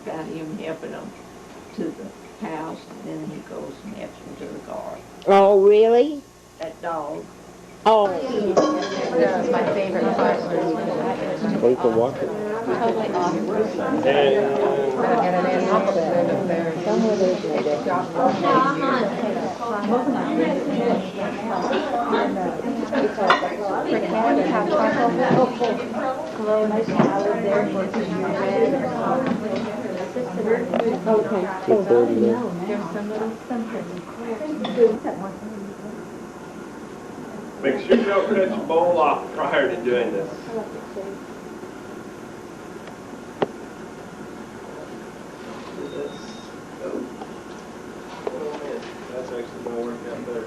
about him helping them to the house, and then he goes and helps them to the garden. Oh, really? That dog. Oh. That's my favorite part. What is the walker? Totally awesome. And an animal there. Somewhere there's no Okay. 2:40 now. Make sure you don't cut your bowl off prior to doing this. Oh man, that's actually going to work out better.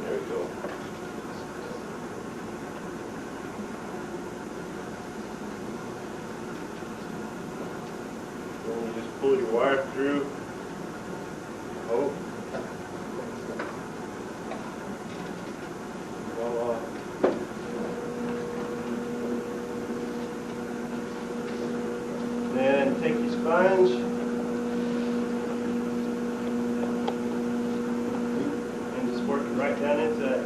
There we go. Then you just pull your wire through. Oh. Voila. Then take your sponge and just work it right down into it.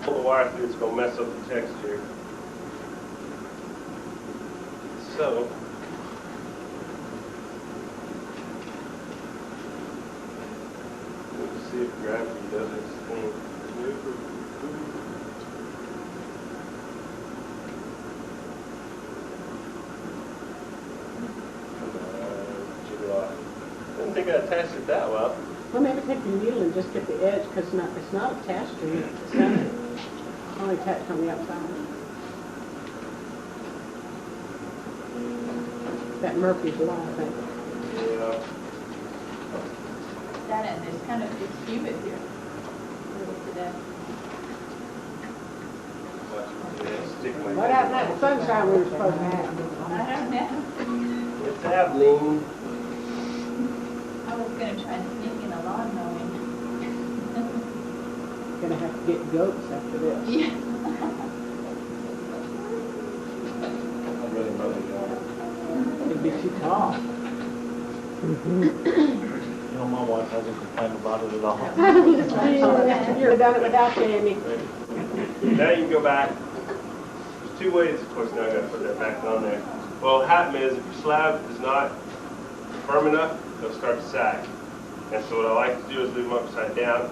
Pull the wire through, it's going to mess up the texture. So, let's see if gravity does its thing. Jiggle off. Didn't think I attached it that well. Well, maybe take your needle and just get the edge, because it's not attached to you. It's not only attached on the outside. That Murphy's Law, I think. Yeah. That end, it's kind of, it's humid here. Today. What happened to that sunshine we were supposed to have? I don't know. It's happening. I was gonna try to sneak in a lawn mowing. Gonna have to get goats after this. Yeah. I'm really mowing down. It'd be too tall. You know, my wife hasn't complained about it at all. You're done it without Jamie. Now you can go back. There's two ways, of course, now I got to put that back on there. Well, what happens is if your slab is not firm enough, they'll start to sag. And so what I like to do is leave them upside down.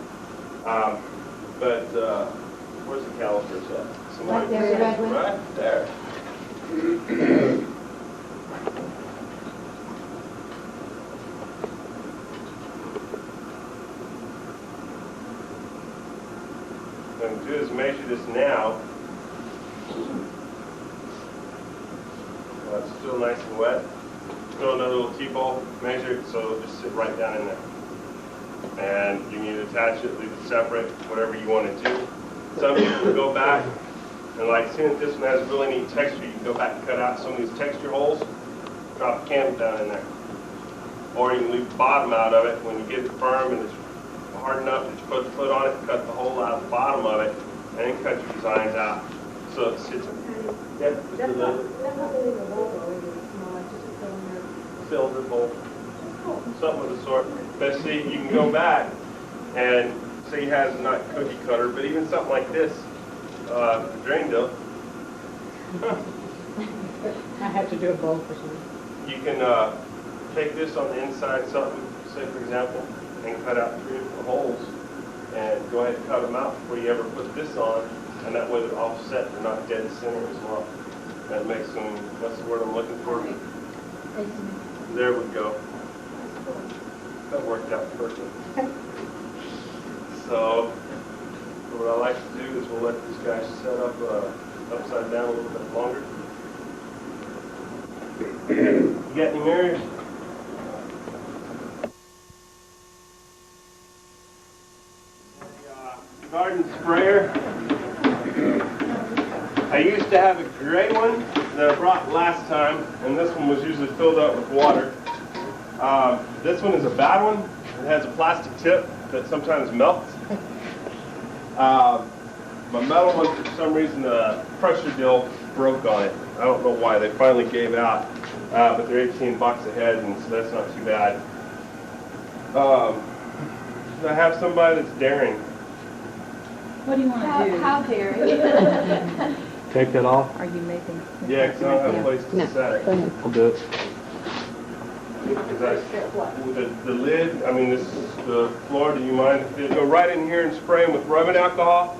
Where's the calipers at? Right there, the red one. Right there. What I'm going to do is measure this now. While it's still nice and wet. Throw another little T-ball, measure it so it'll just sit right down in there. And you can either attach it, leave it separate, whatever you want to do. Some people can go back and like seeing that this one has really neat texture, you can go back and cut out some of these texture holes, drop the candle down in there. Or you can leave the bottom out of it when you get it firm and it's hard enough that you put the foot on it, cut the hole out of the bottom of it, and then cut your designs out so it sits in. Yeah, just a little cylinder bowl, something of the sort. But see, you can go back and say he has not cookie cutter, but even something like this, drain dough. I have to do a bowl for some. You can take this on the inside, something, say for example, and cut out 3 or 4 holes, and go ahead and cut them out before you ever put this on, and that way they're offset, they're not dead center as well. That makes them, what's the word I'm looking for? There we go. That worked out perfect. So what I like to do is we'll let this guy set up upside down a little bit longer. You got any mirrors? Garden sprayer. I used to have a gray one that I brought last time, and this one was usually filled up with water. This one is a bad one. It has a plastic tip that sometimes melts. My metal one, for some reason, the pressure deal broke on it. I don't know why. They finally gave out, but they're 18 bucks a head, and so that's not too bad. I have somebody that's daring. What do you want to do? How dare Take that off? Are you making? Yeah, because I don't have a place to set it. I'll do it. The lid, I mean, this is the floor. Do you mind if you go right in here and spray them with rubbing alcohol?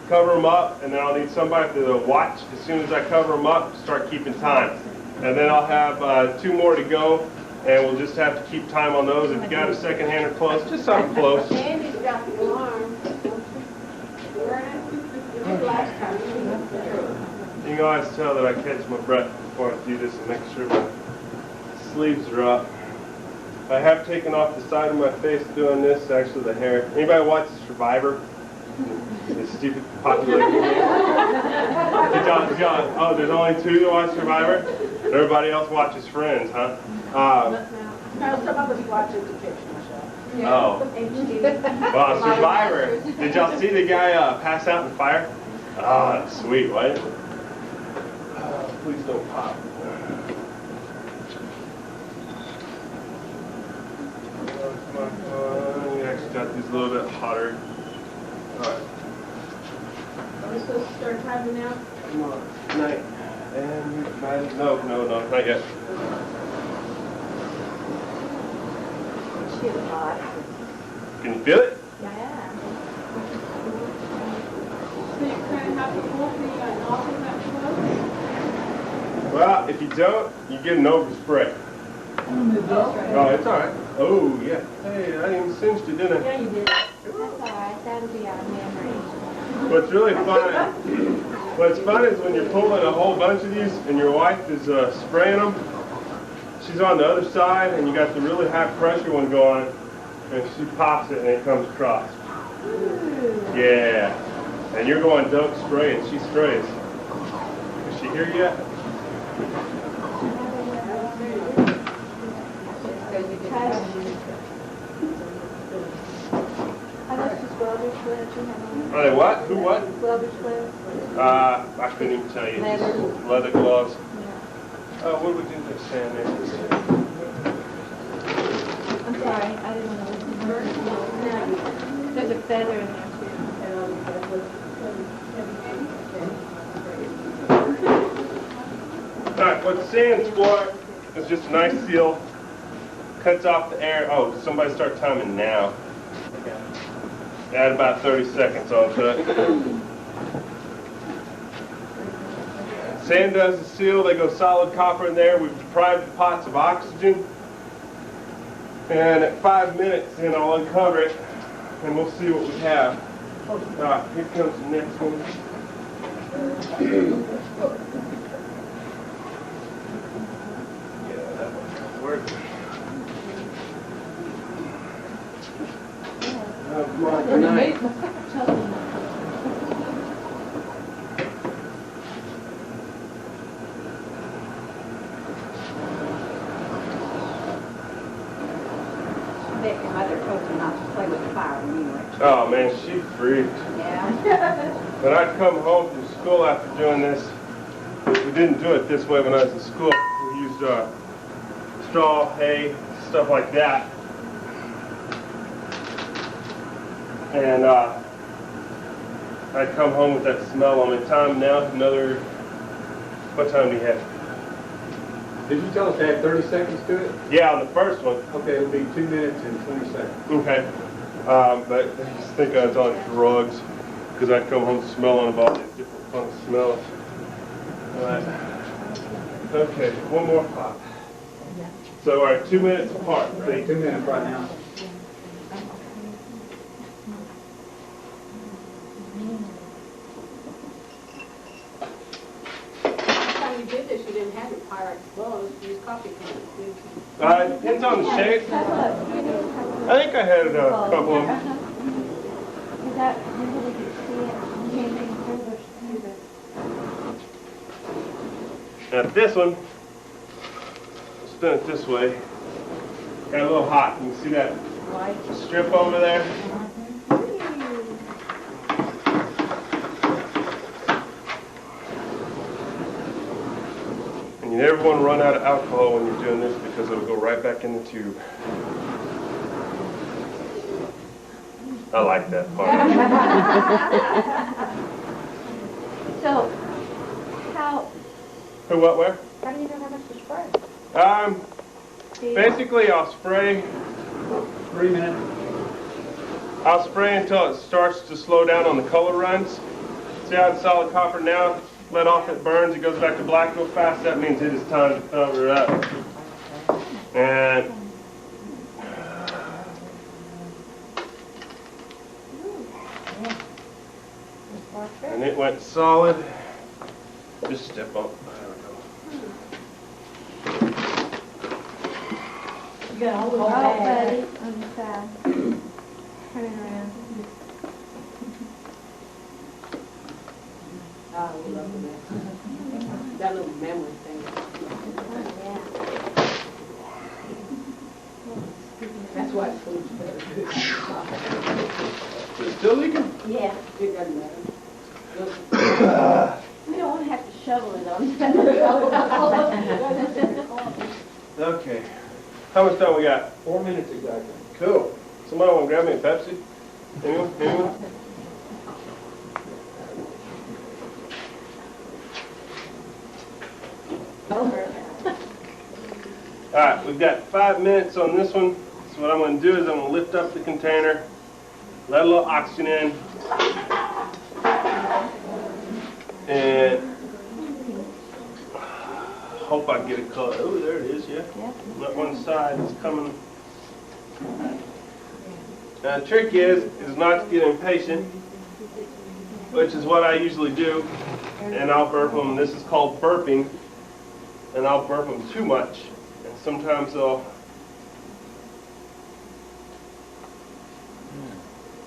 Cover them up, and then I'll need somebody to watch. As soon as I cover them up, start keeping time. And then I'll have 2 more to go, and we'll just have to keep time on those. If you got a second hand or close, just something close. Andy's got the alarm. Last time. You can always tell that I catch my breath before I do this and make sure my sleeves are up. I have taken off the side of my face doing this, actually the hair. Anybody watch Survivor? The stupid popular game. Oh, there's only 2 that watch Survivor? Everybody else watches Friends, huh? No, some of us watch educational show. Oh. Well, Survivor. Did y'all see the guy pass out in fire? Oh, that's sweet, right? Please don't pop. We actually got these a little bit hotter. Alright. Are we supposed to start timing now? Come on. Night. And no, not yet. She's hot. Can you feel it? Yeah. So you're kind of happy for you got nothing that close? Well, if you don't, you get an overspray. Oh, it's alright. Oh, yeah. Hey, I even cinched it, didn't I? Yeah, you did. That's all right. That'll be our memory. What's really fun is when you're pulling a whole bunch of these and your wife is spraying them. She's on the other side and you got the really high pressure one going and she pops it and it comes across. Yeah. And you're going, don't spray, and she sprays. Is she here yet? Are they what? Who what? I couldn't even tell you. Leather gloves. What do we do this sand there? I'm sorry. I didn't know. There's a feather in there Alright, what sand's for is just a nice seal. Cuts off the air. Oh, somebody start timing now. Add about 30 seconds onto it. Sand does the seal. They go solid copper in there. We've deprived the pots of oxygen. And at 5 minutes, then I'll uncover it, and we'll see what we have. Alright, here comes the next one. Yeah, that one works. Oh, come on, good night. Bet your mother told you not to play with the fire when you were at Oh man, she freaked. Yeah. When I'd come home from school after doing this, we didn't do it this way when I was in school. We used straw, hay, stuff like that. And I'd come home with that smell on me. Time now, another, what time do you have? Did you tell us to add 30 seconds to it? Yeah, on the first one. Okay, it'll be 2 minutes and 20 seconds. Okay. But I just think I was on drugs because I'd come home smelling of all these different fun smells. All right. Okay, one more pop. So we're 2 minutes apart. Ready, 2 minutes right now. Last time you did this, you didn't have your Pyrex gloves, you used coffee cans, didn't you? It depends on the shape. I think I had a couple of them. Is that, maybe we could see it, maybe further through the... Now this one, I'll spin it this way. Got a little hot. You can see that strip over there? And you never want to run out of alcohol when you're doing this because it'll go right back in the tube. I like that part. So, how Who, what, where? do you know how much to spray? Basically I'll spray 3 minutes. I'll spray until it starts to slow down on the color runs. See how it's solid copper now? Let off, it burns, it goes back to black real fast. That means it is time to cover it up. And it went solid. Just step up. There we go. You got a whole bag on the side. Turn it around. Oh, we love that. That little memory thing. That's why food's better. Is it still leaking? Yeah. It doesn't matter. We don't want to have to shovel it on. Okay. How much time we got? 4 minutes exactly. Cool. Somebody want to grab me a Pepsi? Anyone? Anyone? All right, we've got 5 minutes on this one. So what I'm going to do is I'm going to lift up the container, let a little oxygen in, and hope I get a color. Oh, there it is, yeah. That one side is coming. Now the trick is not to get impatient, which is what I usually do, and I'll burp them. This is called burping, and I'll burp them too much, and sometimes they'll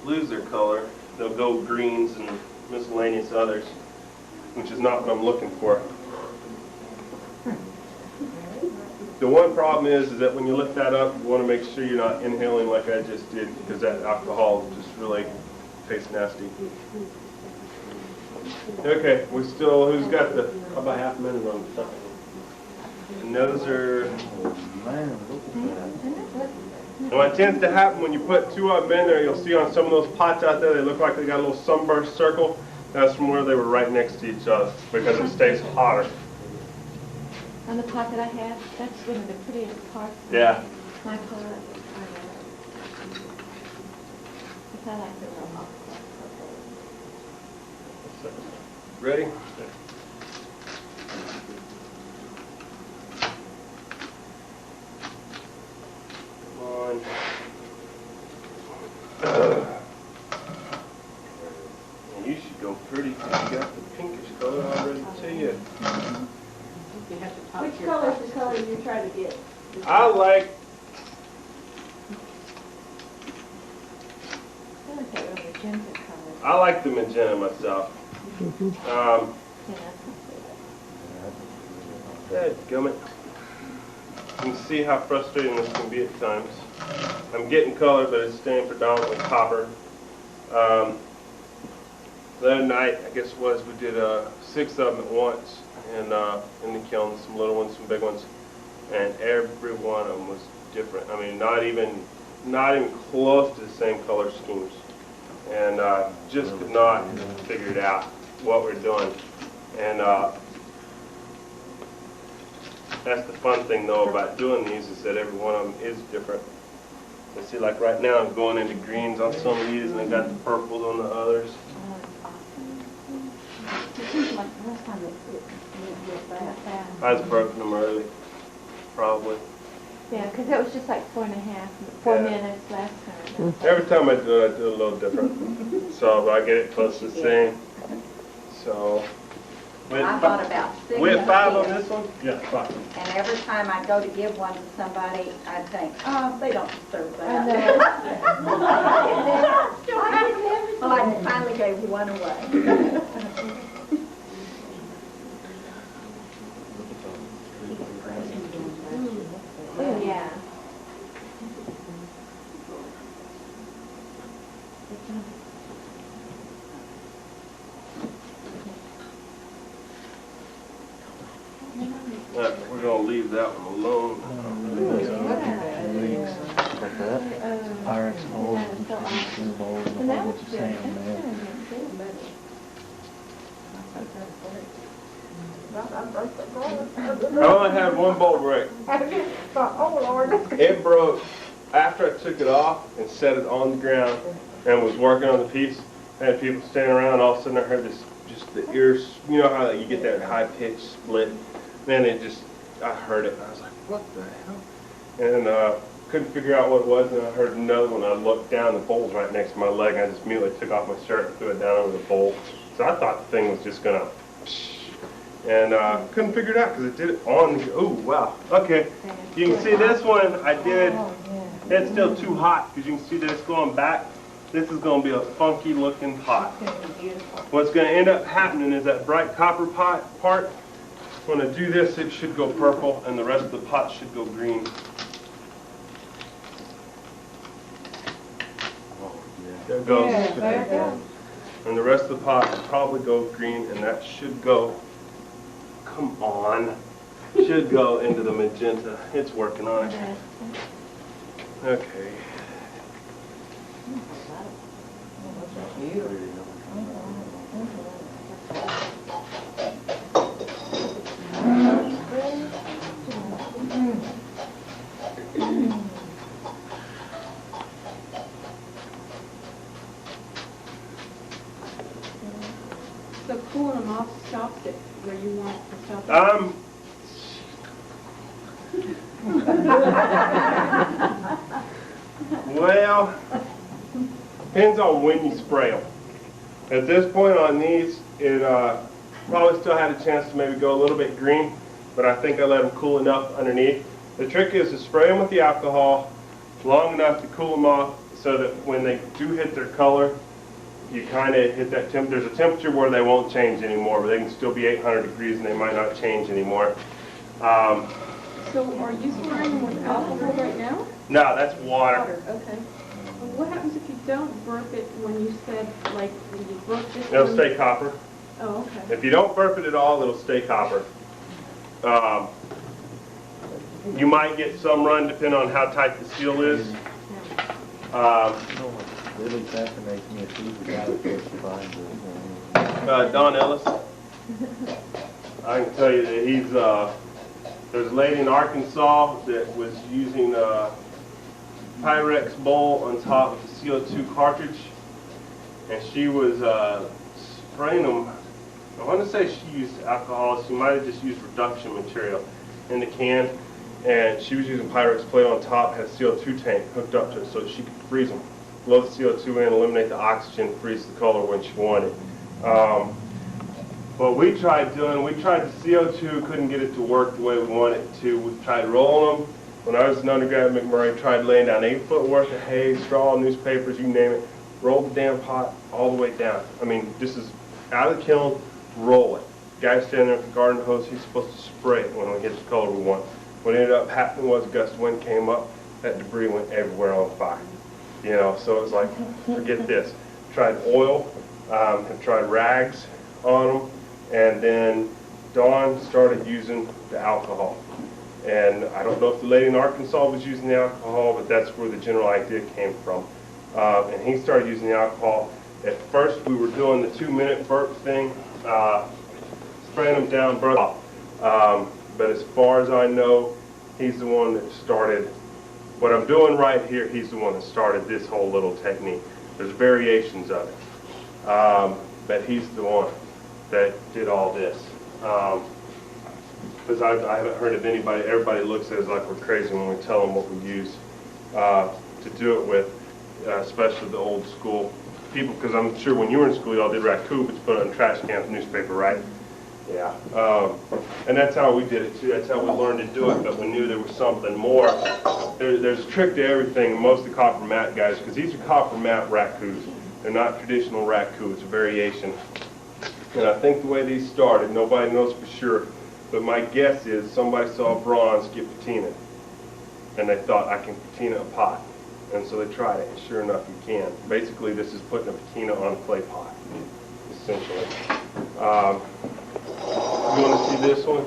lose their color. They'll go greens and miscellaneous others, which is not what I'm looking for. The one problem is that when you lift that up, you want to make sure you're not inhaling like I just did, because that alcohol just really tastes nasty. Okay, we still, who's got the, how about half a minute on something? And those are, and what tends to happen when you put two of them in there, you'll see on some of those pots out there, they look like they got a little sunburst circle. That's from where they were right next to each other, because it stays hotter. On the pot that I have, that's one of the prettiest parts. Yeah. My color. Because I like the real Ready? Come on. And you should go pretty because you got the pinkish color already to you. You have to talk Which to your color is the color you're trying to get? I like, I like that real magenta color. I like the magenta myself. Dadgummit. You can see how frustrating this can be at times. I'm getting color, but it's staying predominantly copper. The other night, I guess it was, we did 6 of them at once in the kiln, some little ones, some big ones, and every one of them was different. I mean, not even close to the same color schemes, and just could not figure it out what we're doing. And that's the fun thing though about doing these, is that every one of them is different. You see, like right now I'm going into greens on some of these, and I got the purples on the others. It seems like last time it went real fast. I was burping them early, probably. Yeah, because it was just like 4 Yeah. minutes last time. Every time I do it, I do it a little different. So I get it close to the same. So. I thought about 6. We have 5 on this one? Yeah, 5. And every time I go to give one to somebody, I think, oh, they don't deserve that. Well, I finally gave one away. Yeah. We're gonna leave that one alone. Like that. Pyrex mold, blue mold, and a whole bunch of sand in there. I only had one bolt break. Oh, Lord. It broke after I took it off and set it on the ground and was working on the piece. I had people standing around, all of a sudden I heard this, just the ears, you know how you get that high-pitched split? Then it just, I heard it and I was like, what the hell? And couldn't figure out what it was, and I heard another one. I looked down, the bolt's right next to my leg, and I just immediately took off my shirt and threw it down over the bolt. So I thought the thing was just gonna, and couldn't figure it out because it did it on the, oh wow, okay. You can see this one I did, it's still too hot because you can see that it's going back. This is going to be a funky looking pot. What's going to end up happening is that bright copper part, when I do this, it should go purple and the rest of the pot should go green. There it goes. Yeah, there it goes. And the rest of the pot will probably go green, and that should go, come on, should go into the magenta. It's working on it. Okay. So cooling them off stops it where you want it to stop it? Well, depends on when you spray them. At this point on these, it probably still had a chance to maybe go a little bit green, but I think I let them cool enough underneath. The trick is to spray them with the alcohol long enough to cool them off so that when they do hit their color, you kind of hit that temperature. There's a temperature where they won't change anymore, but they can still be 800 degrees and they might not change anymore. So are you spraying them with alcohol right now? No, that's water. Okay. Well, what happens if you don't burp it when you said, like, when you burp this It'll one? stay copper. Oh, okay. If you don't burp it at all, it'll stay copper. You might get some run depending on how tight the seal is. You know what really fascinates me is who's the guy that first finds it. Don Ellis. I can tell you that he's, there's a lady in Arkansas that was using a Pyrex bowl on top of the CO2 cartridge, and she was spraying them. I want to say she used alcohol. She might have just used reduction material in the can, and she was using Pyrex plate on top, had a CO2 tank hooked up to it so she could freeze them. Blow the CO2 in, eliminate the oxygen, freeze the color when she wanted. What we tried doing, we tried the CO2, couldn't get it to work the way we wanted it to. We tried rolling them. When I was an undergrad at McMurray, tried laying down 8 foot worth of hay, straw, newspapers, you name it. Rolled the damn pot all the way down. I mean, this is out of the kiln, roll it. Guy standing there with the garden hose, he's supposed to spray it when we hit the color we want. What ended up happening was a gust of wind came up, that debris went everywhere on fire. You know, so it was like, forget this. Tried oil, have tried rags on them, and then Dawn started using the alcohol. And I don't know if the lady in Arkansas was using the alcohol, but that's where the general idea came from. And he started using the alcohol. At first we were doing the 2-minute burp thing, spraying them down, burp off. But as far as I know, he's the one that started what I'm doing right here. He's the one that started this whole little technique. There's variations of it, but he's the one that did all this. because I haven't heard of anybody, everybody looks at us like we're crazy when we tell them what we use to do it with, especially the old school people, because I'm sure when you were in school, y'all did raccoon, but you put it in trash cans, newspaper, right? Yeah. And that's how we did it too. That's how we learned to do it, but we knew there was something more. There's a trick to everything, most of the copper mat guys, because these are copper mat raccoons. They're not traditional raccoons, it's a variation. And I think the way these started, nobody knows for sure, but my guess is somebody saw bronze get patinaed, and they thought, I can patina a pot. And so they tried it, and sure enough, you can. Basically, this is putting a patina on a clay pot, essentially. You want to see this one?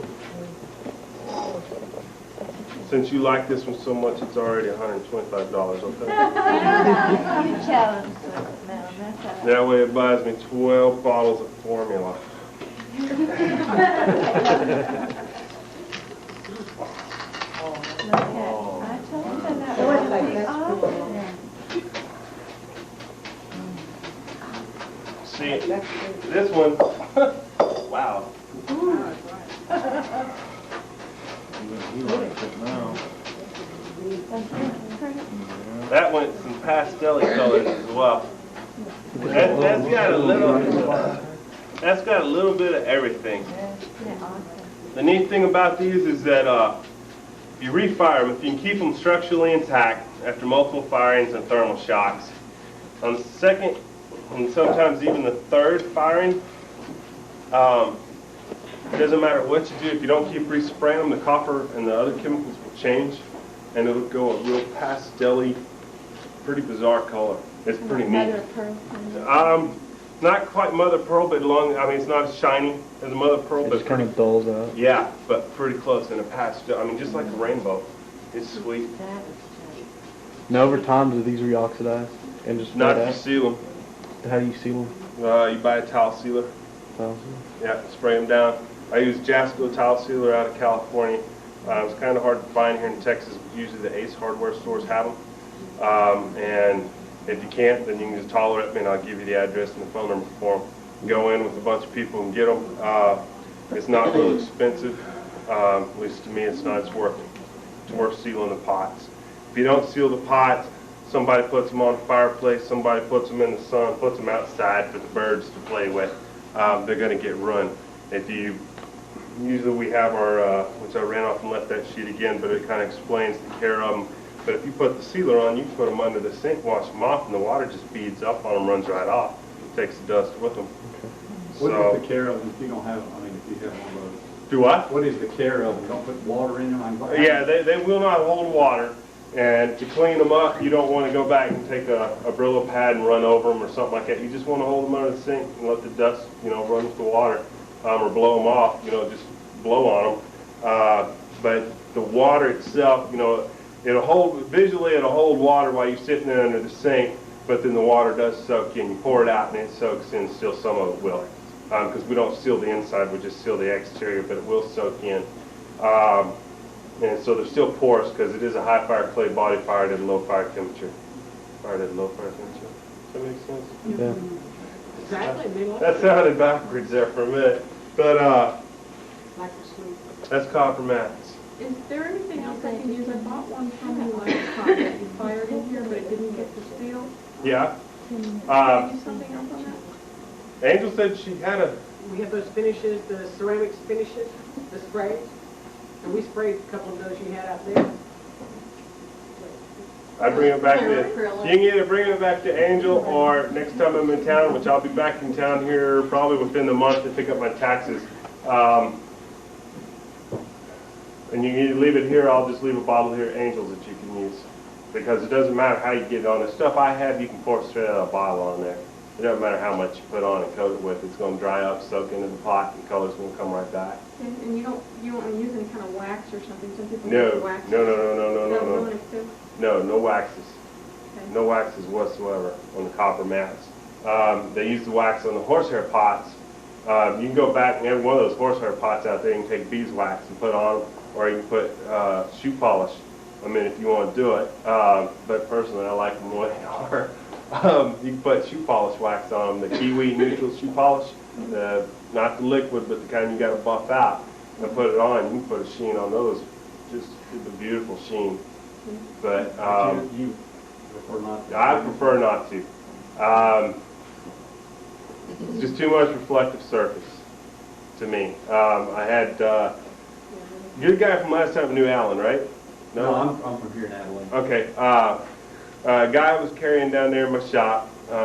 Since you like this one so much, it's already $125, okay? You challenge us, man, that's all. That way it buys me 12 bottles of formula. I told him that It was was like the that's opposite. See, this one, wow. He likes it now. That went some pastel colors as well. That's got a little bit of everything. The neat thing about these is that if you refire them, if you can keep them structurally intact after multiple firings and thermal shocks, on the second and sometimes even the third firing, it doesn't matter what you do, if you don't keep respraying them, the copper and the other chemicals will change, and it'll go a real pastel-y, pretty bizarre color. It's pretty neat. Mother of pearl kind of. Not quite mother pearl, but it's not as shiny as a mother of pearl, It but just kind of dulls out. yeah, but pretty close in a pastel. Just like a rainbow. It's sweet. That is Now over time, do these reoxidize and just Not spread if you out? seal them. How do you seal them? You buy a tile sealer. Thousand? Yeah, spray them down. I use Jasco tile sealer out of California. It's kind of hard to find here in Texas, but usually the Ace hardware stores have them. And if you can't, then you can just holler at me and I'll give you the address and the phone number for them. Go in with a bunch of people and get them. It's not real expensive. At least to me, it's not. It's worth sealing the pots. If you don't seal the pots, somebody puts them on a fireplace, somebody puts them in the sun, puts them outside for the birds to play with. They're going to get ruined. Usually we have our, which I ran off and left that sheet again, but it kind of explains the care of them. But if you put the sealer on, you can put them under the sink, wash them off, and the water just beads up on them, runs right off. Takes the dust with them. What So, is the care of them if you don't have, if you have one of those? do what? What is the care of them? Don't put water in them? Yeah, they will not hold water. And to clean them up, you don't want to go back and take a Brillo pad and run over them or something like that. You just want to hold them under the sink and let the dust, run with the water, or blow them off. Just blow on them. But the water itself, it'll hold water while you're sitting there under the sink. But then the water does soak in. You pour it out and it soaks in. Still, some of it will, because we don't seal the inside. We just seal the exterior, but it will soak in. And so they're still porous because it is a high fire clay body fired at a low fire temperature. Fired at a low fire temperature. Does that make sense? Yeah. Exactly. They look That sounded backwards there for a minute. But like a sweet. that's copper mats. Is there anything else I can use? I bought one from you last time that you fired in here, but it didn't get the seal. Yeah. Can you use something else on that? Angel said she had a. We have those finishes, the ceramics finishes, the sprays. And we sprayed a couple of those you had out there. I bring it back to. You can either bring it back to Angel, or next time I'm in town, which I'll be back in town here probably within the month to pick up my taxes. And you can either leave it here, I'll just leave a bottle here at Angel's that you can use. Because it doesn't matter how you get it on. The stuff I have, you can pour straight out of a bottle on there. It doesn't matter how much you put on and coat it with. It's going to dry up, soak into the pot, and the color's going to come right back. And you don't want to use any kind of wax or something? Some people No, use wax. no waxes. Okay. No waxes whatsoever on the copper mats. They use the wax on the horsehair pots. You can go back and every one of those horsehair pots out there, you can take beeswax and put on, or you can put shoe polish. If you want to do it. But personally, I like them the way they are. You can put shoe polish wax on them, the kiwi neutral shoe polish, not the liquid, but the kind you got to buff out. and put it on, you can put a sheen on those, just a beautiful sheen. But You prefer not to? I prefer not to. It's just too much reflective surface to me. I had, you're the guy from last time, New Allen, right? No, I'm from here in Abilene. Okay. A guy was carrying down there in my shop.